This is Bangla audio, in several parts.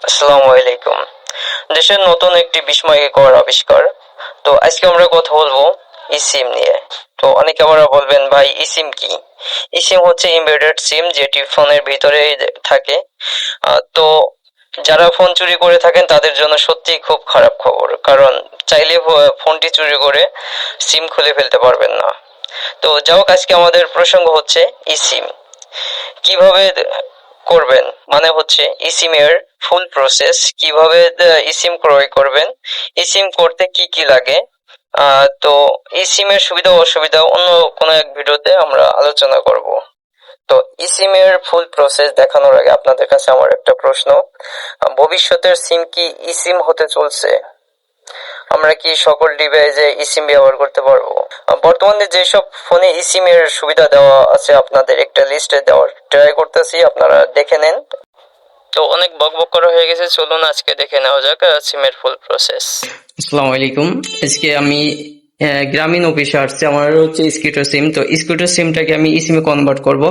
আসসালামু আলাইকুম। দেশের নতুন একটি বিস্ময়কর আবিষ্কার। তো আজকে আমরা কথা বলবো ইসিম নিয়ে। তো অনেকে আবার বলবেন ভাই ইসিম কি? ইসিম হচ্ছে এমবেডেড সিম যেটি ফোনের ভিতরেই থাকে। তো যারা ফোন চুরি করে থাকেন তাদের জন্য সত্যিই খুব খারাপ খবর, কারণ চাইলে ফোনটি চুরি করে সিম খুলে ফেলতে পারবেন না। তো যাই হোক, আজকে আমাদের প্রসঙ্গ হচ্ছে ইসিম কিভাবে করবেন, মানে হচ্ছে ইসিম এর ফুল প্রসেস, কিভাবে ইসিম ক্রয় করবেন, ইসিম করতে কি কি লাগে। তো ইসিম এর সুবিধা ও অসুবিধা অন্য কোনো এক ভিডিওতে আমরা আলোচনা করব। তো ইসিম এর ফুল প্রসেস দেখানোর আগে আপনাদের কাছে আমার একটা প্রশ্ন: ভবিষ্যতের সিম কি ইসিম হতে চলছে? আমরা কি সকল ডিভাইসে ইসিম ব্যবহার করতে পারবো? বর্তমানে যেসব ফোনে ইসিম এর সুবিধা দেওয়া আছে আপনাদের একটা লিস্টে দেওয়ার ট্রাই করতেছি, আপনারা দেখে নেন। তো অনেক বকবক করা হয়ে গেছে, চলুন আজকে দেখে নেওয়া যাক সিমের ফুল প্রসেস। আসসালামু আলাইকুম। আজকে আমি গ্রামীণ অফিসে আসছি। আমার হচ্ছে স্কুটার সিম। তো স্কুটার সিমটাকে আমি ইসিমে কনভার্ট করব।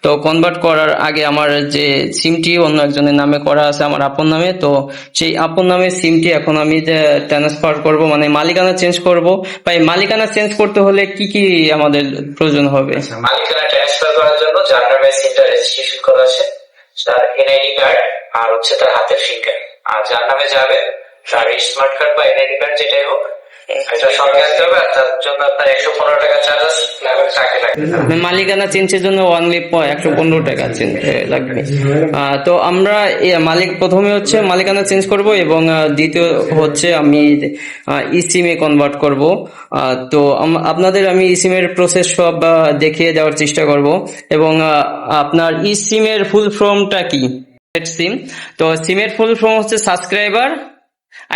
তো কনভার্ট করার আগে আমার যে সিমটি অন্য একজনের নামে করা আছে, আমার আপন নামে, তো সেই আপন নামে সিমটি এখন আমি ট্রান্সফার করব, মানে মালিকানা চেঞ্জ করব। ভাই, মালিকানা চেঞ্জ করতে হলে কি কি আমাদের প্রয়োজন হবে? মালিকানা ট্রান্সফার করার জন্য যার নামে সিমটা রেজিস্ট্রেশন করা আছে তার এনআইডি কার্ড আর হচ্ছে তার হাতের ফিঙ্গার, আর যার নামে যাবে তার স্মার্ট কার্ড বা এনআইডি কার্ড যেটাই হোক, এটা সঙ্গে আনতে হবে। আর তার জন্য আপনার 115 টাকা চার্জ আছে, টাকা লাগবে। মালিকানা চেঞ্জের জন্য অনলি 115 টাকা লাগবে। তো আমরা মালিক প্রথমে হচ্ছে মালিকানা চেঞ্জ করব, এবং দ্বিতীয় হচ্ছে আমি ইসিমে কনভার্ট করব। তো আপনাদের আমি ইসিমের প্রসেস সব দেখিয়ে দেওয়ার চেষ্টা করব। এবং আপনার ইসিমের ফুল ফর্মটা কি? সিম। তো সিমের ফুল ফর্ম হচ্ছে সাবস্ক্রাইবার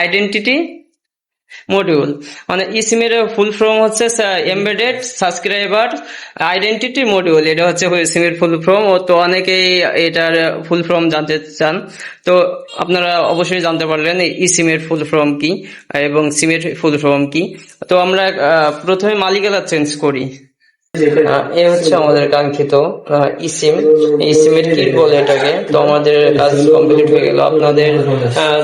আইডেন্টিটি মডিউল, মানে ইসিম এর ফুল ফর্ম হচ্ছে এমবেডেড সাবস্ক্রাইবার আইডেন্টিটি মডিউল। এটা হচ্ছে ইসিম এর ফুল ফর্ম। তো অনেকেই এটার ফুল ফর্ম জানতে চান, তো আপনারা অবশ্যই জানতে পারলেন ইসিম এর ফুল ফর্ম কি এবং সিম এর ফুল ফর্ম কি। তো আমরা প্রথমে মালিকানা চেঞ্জ করি। এ হচ্ছে আমাদের কাঙ্ক্ষিত ইসিম। ইসিমের কিট বলে এটাকে। তো আমাদের কাজ কমপ্লিট হয়ে গেল। আপনাদের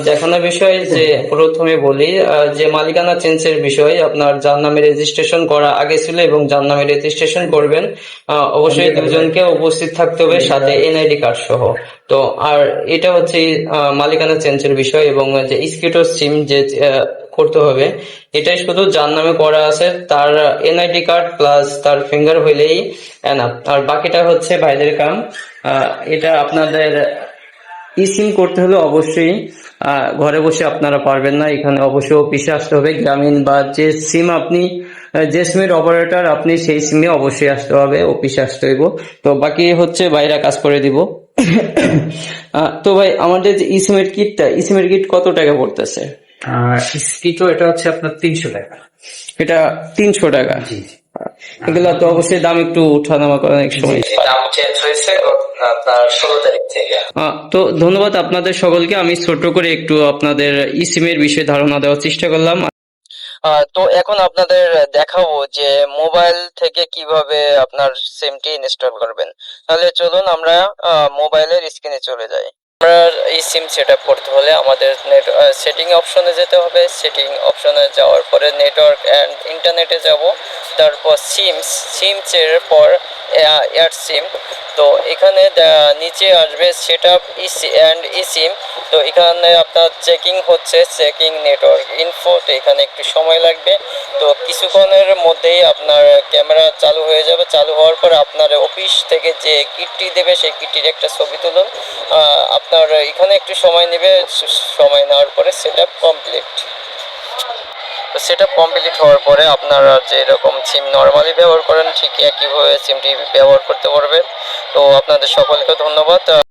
দেখানোর বিষয় যে প্রথমে বলি যে মালিকানা চেঞ্জের বিষয়, আপনার যার নামে রেজিস্ট্রেশন করা আগে ছিল এবং যার নামে রেজিস্ট্রেশন করবেন অবশ্যই দুজনকে উপস্থিত থাকতে হবে, সাথে এনআইডি কার্ড সহ। তো আর এটা হচ্ছে মালিকানা চেঞ্জের বিষয়। এবং যে স্কিটোর সিম যে করতে হবে, এটাই শুধু যার নামে করা আছে তার এনআইডি কার্ড প্লাস তার ফিঙ্গার হইলেই এনাফ। আর বাকিটা হচ্ছে ভাইদের কাম। এটা আপনাদের ইসিম করতে হলে অবশ্যই ঘরে বসে আপনারা পারবেন না, এখানে অবশ্যই অফিসে আসতে হবে। গ্রামীণ বা যে সিম আপনি যে সিমের অপারেটর আপনি সেই সিমে অবশ্যই আসতে হবে, অফিসে আসতে হইব। তো বাকি হচ্ছে বাইরা কাজ করে দিব। তো ভাই, আমাদের যে ইসিমের কিটটা, ইসিমের কিট কত টাকা পড়তেছে? স্কিটো এটা হচ্ছে আপনার 300 টাকা। এটা 300 টাকা। এগুলা তো অবশ্যই দাম একটু উঠানামা করার এক সময়। দাম চেঞ্জ হয়েছে আপনার 16 তারিখ থেকে। তো ধন্যবাদ আপনাদের সকলকে। আমি ছোট করে একটু আপনাদের ইসিমের বিষয়ে ধারণা দেওয়ার চেষ্টা করলাম। তো এখন আপনাদের দেখাবো যে মোবাইল থেকে কিভাবে আপনার সিমটি ইনস্টল করবেন। তাহলে চলুন আমরা মোবাইলের স্ক্রিনে চলে যাই। আমরা এই সিম সেট আপ করতে হলে আমাদের সেটিং অপশনে যেতে হবে। সেটিং অপশনে যাওয়ার পরে নেটওয়ার্ক অ্যান্ড ইন্টারনেটে যাব, তারপর সিমস এর পর এয়ার সিম। তো এখানে নিচে আসবে সেট আপ ইসিম। তো এখানে আপনার চেকিং হচ্ছে, চেকিং নেটওয়ার্ক ইনফো। তো এখানে একটু সময় লাগবে। তো কিছুক্ষণের মধ্যেই আপনার ক্যামেরা চালু হয়ে যাবে। চালু হওয়ার পর আপনার অফিস থেকে যে কিটটি দেবে সেই কিটটির একটা ছবি তুলুন। আপনার এখানে একটু সময় নেবে। সময় নেওয়ার পরে সেট আপ কমপ্লিট। তো সেটা কমপ্লিট হওয়ার পরে আপনারা যেরকম সিম নর্মালি ব্যবহার করেন ঠিক একইভাবে সিমটি ব্যবহার করতে পারবেন। তো আপনাদের সকলকে ধন্যবাদ।